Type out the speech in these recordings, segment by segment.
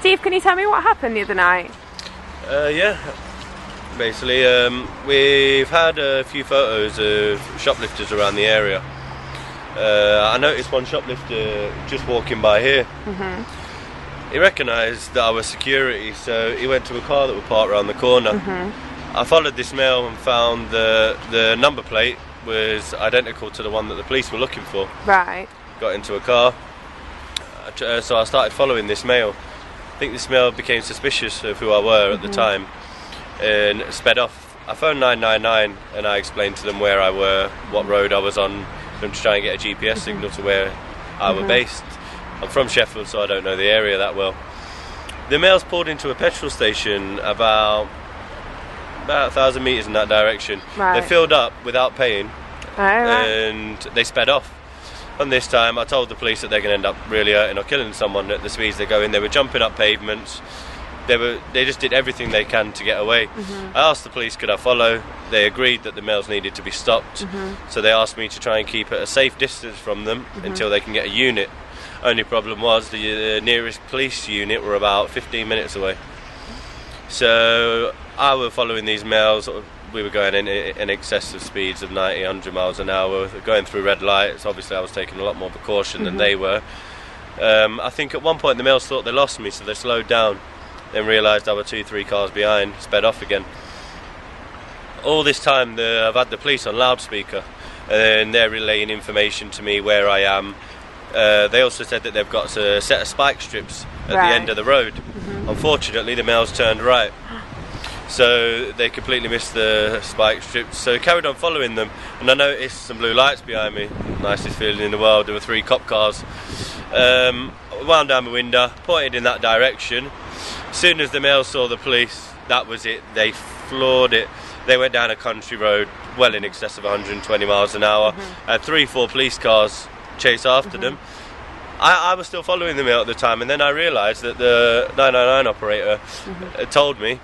Steve, can you tell me what happened the other night? Yeah. Basically, we've had a few photos of shoplifters around the area. I noticed one shoplifter just walking by here. He recognised that I was security, so he went to a car that was parked around the corner. I followed this male and found the number plate was identical to the one that the police were looking for. Right. Got into a car, so I started following this male. I think this male became suspicious of who I were at the time and sped off. I phoned 999 and I explained to them where I were, what road I was on, for them to try and get a GPS signal to where I were based. I'm from Sheffield, so I don't know the area that well. The males pulled into a petrol station about 1,000 metres in that direction. Right. They filled up without paying and they sped off. And this time I told the police that they're going to end up really hurting or killing someone at the speeds they're going. They were jumping up pavements. They just did everything they can to get away. I asked the police could I follow. They agreed that the males needed to be stopped. So they asked me to try and keep at a safe distance from them until they can get a unit. Only problem was the nearest police unit were about 15 minutes away. So I was following these males. We were going in excess of speeds of 90, 100 miles an hour, going through red lights. Obviously I was taking a lot more precaution than they were. I think at one point the males thought they lost me, so they slowed down, then realised I was 2-3 cars behind, sped off again. All this time I've had the police on loudspeaker and they're relaying information to me where I am. They also said that they've got a set of spike strips at the end of the road. Unfortunately the males turned right, so they completely missed the spike strips. So I carried on following them and I noticed some blue lights behind me. Nicest feeling in the world. There were 3 cop cars. Wound down my window, pointed in that direction. As soon as the males saw the police, that was it. They floored it. They went down a country road well in excess of 120 miles an hour. 3-4 police cars chased after them. I was still following them at the time, and then I realised that the 999 operator told me,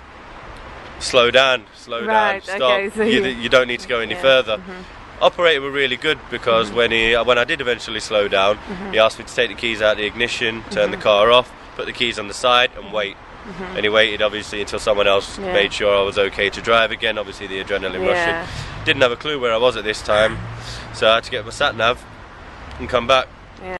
slow down, stop, okay, so you don't need to go any further. Operator were really good because when I did eventually slow down, he asked me to take the keys out of the ignition, turn the car off, put the keys on the side and wait. And he waited obviously until someone else made sure I was okay to drive again. Obviously the adrenaline rushing. Didn't have a clue where I was at this time, so I had to get my sat nav and come back.